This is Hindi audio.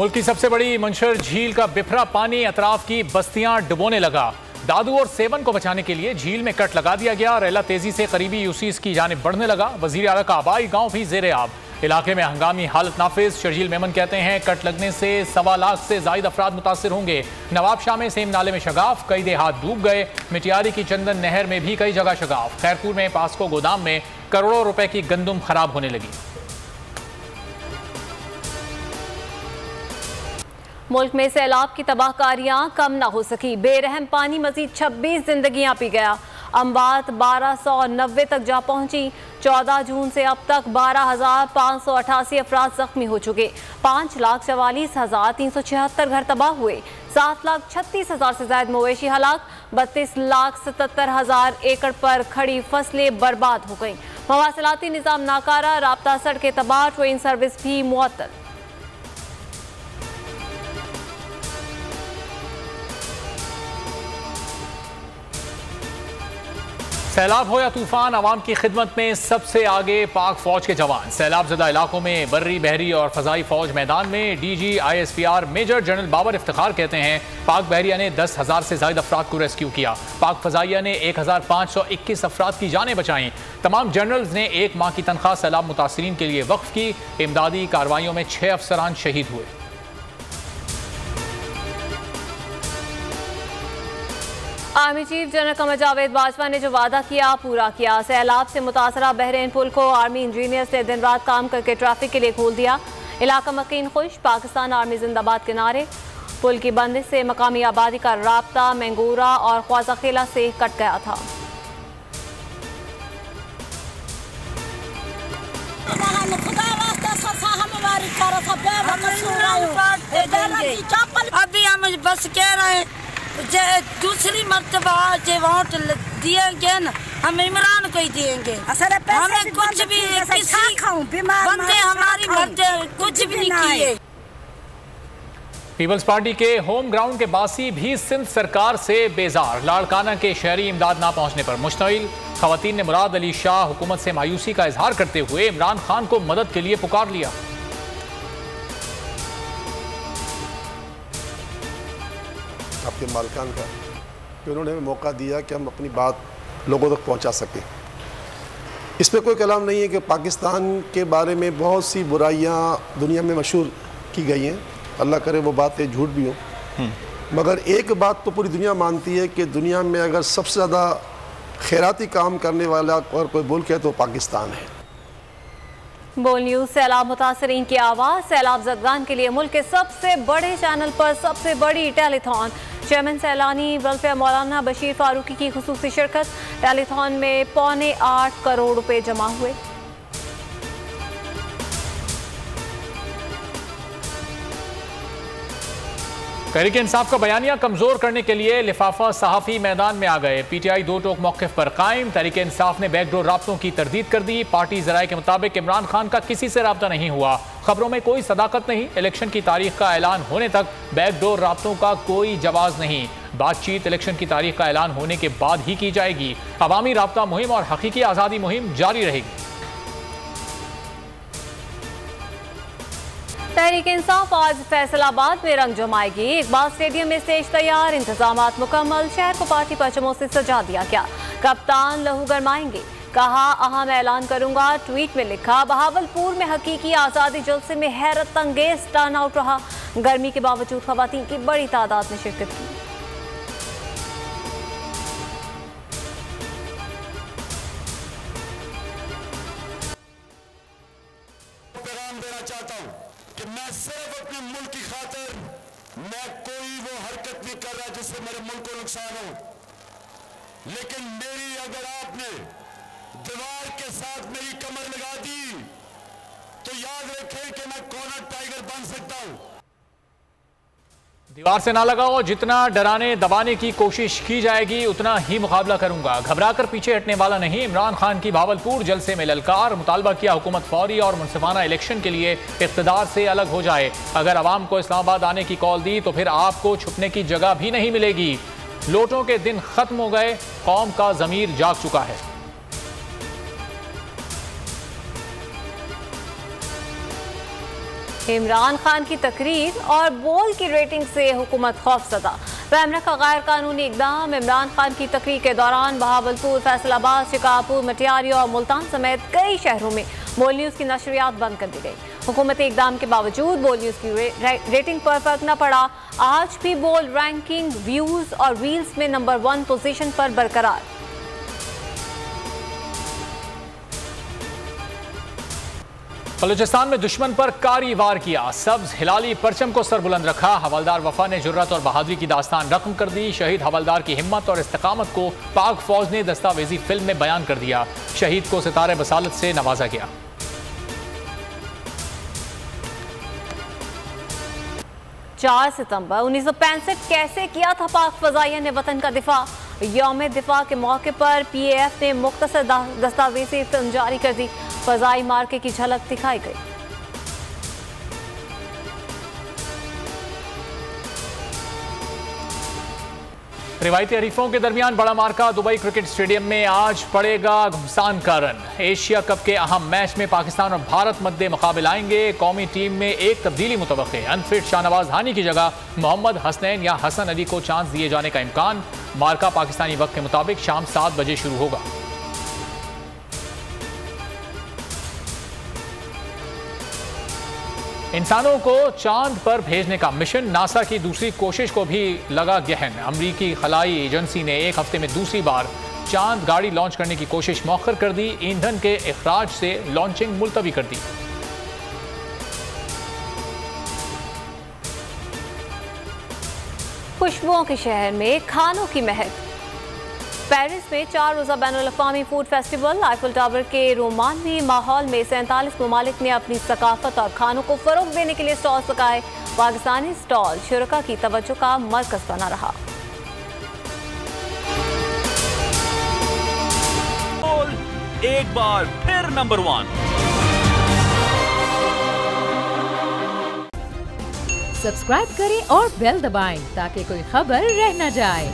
मुल्क की सबसे बड़ी मंशर झील का बिफरा पानी अतराफ की बस्तियां डुबोने लगा। दादू और सेवन को बचाने के लिए झील में कट लगा दिया गया। रेला तेजी से करीबी यूसीज की जानिब बढ़ने लगा। वजीर आला का आबाई गांव भी जेरे आब। इलाके में हंगामी हालत नाफिज। शर्जील मेमन कहते हैं कट लगने से 1.25 लाख से जायद अफराद मुतासर होंगे। नवाब शाह में सेम नाले में शगाफ, कई देहात डूब गए। मिटियारी की चंदन नहर में भी कई जगह शगाफ। खैरपुर में पास्को गोदाम में करोड़ों रुपए की गंदुम खराब होने लगी। मुल्क में सैलाब की तबाहकारियां कम न हो सकी। बेरहम पानी मजीद 26 जिंदगियां पी गया। अम्बात 1290 तक जा पहुंची। 14 जून से अब तक 12,588 अफराद जख्मी हो चुके। 5,44,376 घर तबाह हुए। 7,36,000 से ज्यादा मवेशी हलाक। 32,77,000 एकड़ पर खड़ी फसलें बर्बाद हो गईं। मवासिलाती निज़ाम नाकारा, राब्ता सड़कें तबाह, ट्रेन सर्विस भी मुअत्तल। सैलाब हो या तूफान, आवाम की खिदमत में सबसे आगे पाक फौज के जवान। सैलाब ज़दा इलाकों में बर्री, बहरी और फजाई फौज मैदान में। DG ISPR major general Babar Iftikhar कहते हैं पाक बहरिया ने 10,000 से ज्यादा अफराद को रेस्क्यू किया। पाक फजाइया ने 1,521 अफराद की जानें बचाईं। तमाम जनरल्स ने 1 माह की तनख्वाह सैलाब मुतासरीन के लिए वक्फ की। इमदादी कार्रवाइयों में 6 अफसरान शहीद हुए। Army chief general Qamar Javed Bajwa ने जो वादा किया पूरा किया। सैलाब से मुतासरा बहरीन पुल को आर्मी इंजीनियर्स ने दिन रात काम करके ट्रैफिक के लिए खोल दिया। इलाका मकीन खुश, पाकिस्तान आर्मी जिंदाबाद के नारे। पुल की बंदिश से मकामी आबादी का राब्ता मैंगूरा और ख्वाजाखेला से कट गया था। अभी हम बस कह रहे हैं दूसरी मर्तबा जो वोट दिएंगे न, हम इमरान को ही देंगे। हमें कुछ भी किसी बंदे हमारी मर्द कुछ भी नहीं किए। पीपल्स पार्टी के होम ग्राउंड के बासी भी सिंध सरकार से बेजार। लाड़काना के शहरी इमदाद ना पहुंचने पर मुश्तइल। खवातीन ने मुराद अली शाह हुकूमत से मायूसी का इजहार करते हुए इमरान खान को मदद के लिए पुकार लिया। आपके मालिकान का कि उन्होंने हमें मौका दिया कि हम अपनी बात लोगों तक पहुंचा सकें। इस पर कोई कलाम नहीं है कि पाकिस्तान के बारे में बहुत सी बुराइयां दुनिया में मशहूर की गई हैं। अल्लाह करे वो बातें झूठ भी हो, मगर एक बात तो पूरी दुनिया मानती है कि दुनिया में अगर सबसे ज़्यादा खैराती काम करने वाला और कोई मुल्क है तो पाकिस्तान है। बोल न्यूज सैलाब मुतासरीन की आवाज़। सैलाब ज़दगान के लिए मुल्क के सबसे बड़े चैनल पर सबसे बड़ी टेलीथॉन। चेयरमैन सैलानी वेलफेयर मौलाना बशीर फारूकी की खुसूसी शिरकत। टेलीथॉन में 8.25 करोड़ रुपए जमा हुए। तहरीक इंसाफ का बयानिया कमजोर करने के लिए लिफाफा सहाफ़ी मैदान में आ गए। PTI दो टोक मौक़िफ़ पर कायम। तहरीक इंसाफ ने बैकडोर राब्तों की तरदीद कर दी। पार्टी ज़राए के मुताबिक इमरान खान का किसी से राब्ता नहीं हुआ। खबरों में कोई सदाकत नहीं। इलेक्शन की तारीख का ऐलान होने तक बैकडोर राब्तों का कोई जवाज़ नहीं। बातचीत इलेक्शन की तारीख का ऐलान होने के बाद ही की जाएगी। अवामी राब्ता मुहिम और हकीकी आज़ादी मुहिम जारी रहेगी। तहरीक इंसाफ आज फैसलाबाद में रंग जमाएगी। इकबाल स्टेडियम में स्टेज तैयार, इंतजामात मुकम्मल। शहर को पार्टी परचमों से सजा दिया गया। कप्तान लहू गरमाएंगे, कहा अहम ऐलान करूंगा। ट्वीट में लिखा बहावलपुर में हकीकी आज़ादी जलसे में हैरत अंगेज टर्न आउट रहा। गर्मी के बावजूद खवातीन की बड़ी तादाद ने शिरकत की। मैं सिर्फ अपने मुल्क की खातिर मैं कोई वो हरकत नहीं कर रहा जिससे मेरे मुल्क को नुकसान हो, लेकिन मेरी अगर आपने दीवार के साथ मेरी कमर लगा दी तो याद रखें कि मैं कॉर्नर टाइगर बन सकता हूं। दीवार से ना लगाओ। जितना डराने दबाने की कोशिश की जाएगी उतना ही मुकाबला करूंगा। घबराकर पीछे हटने वाला नहीं। इमरान खान की भावलपुर जलसे में ललकार। मुतालबा किया हुकूमत फौरी और मुनसिफाना इलेक्शन के लिए इख्तिदार से अलग हो जाए। अगर अवाम को इस्लामाबाद आने की कॉल दी तो फिर आपको छुपने की जगह भी नहीं मिलेगी। लोटों के दिन खत्म हो गए। कौम का ज़मीर जाग चुका है। इमरान खान की तकरीर और बोल की रेटिंग से हुकूमत खौफजदा। पैमरा का गैर कानूनी इकदाम। इमरान खान की तकरीर के दौरान बहावलपुर, फैसलाबाद, शिकारपुर, मटियारी और मुल्तान समेत कई शहरों में बोल न्यूज़ की नशरियात बंद कर दी गई। हुकूमती इकदाम के बावजूद बोल न्यूज़ की रेटिंग पर फर्क न पड़ा। आज भी बोल रैंकिंग, व्यूज़ और रील्स में नंबर 1 पोजीशन पर बरकरार। बलूचिस्तान में दुश्मन पर कारी वार किया, सब्ज हिलाली परचम को सरबुलंद रखा। हवलदार वफा ने जुर्रत और बहादुरी की दास्तान रकम कर दी। शहीद हवलदार की हिम्मत और इस्तिकामत को पाक फौज ने दस्तावेजी फिल्म में बयान कर दिया। शहीद को सितारे बसालत से नवाजा गया। 4 सितंबर 1965 कैसे किया था पाक फजाइया ने वतन का दिफा। यौम दिफा के मौके पर PAF ने मुख्तसर दस्तावेजी फिल्म जारी कर दी। फजाई मार्के की झलक दिखाई गई। रिवायती हरीफों के दरमियान बड़ा मार्का दुबई क्रिकेट स्टेडियम में आज पड़ेगा घुमसान का रन। एशिया कप के अहम मैच में पाकिस्तान और भारत मद्दे मुकाबिल आएंगे। कौमी टीम में एक तब्दीली मुतवक्के। अनफिट शाहनवाज हानी की जगह मोहम्मद हसनैन या हसन अली को चांस दिए जाने का इम्कान। मार्का पाकिस्तानी वक्त के मुताबिक शाम 7 बजे शुरू होगा। इंसानों को चांद पर भेजने का मिशन। नासा की दूसरी कोशिश को भी लगा गहन। अमरीकी खलाई एजेंसी ने एक हफ्ते में दूसरी बार चांद गाड़ी लॉन्च करने की कोशिश मौखर कर दी। ईंधन के इखराज से लॉन्चिंग मुलतवी कर दी। खुशबुओं के शहर में खानों की महक। पेरिस में 4 रोज़ा बैनुल-अक़वामी फूड फेस्टिवल। आईफिल टावर के रोमानवी माहौल में 47 ममालिक ने अपनी सकाफत और खानों को फरोग देने के लिए स्टॉल्स लगाए। पाकिस्तानी स्टॉल शुरका की तवज्जो का मरकज बना रहा। एक बार फिर नंबर 1। सब्सक्राइब करें और बेल दबाएं ताकि कोई खबर रह न जाए।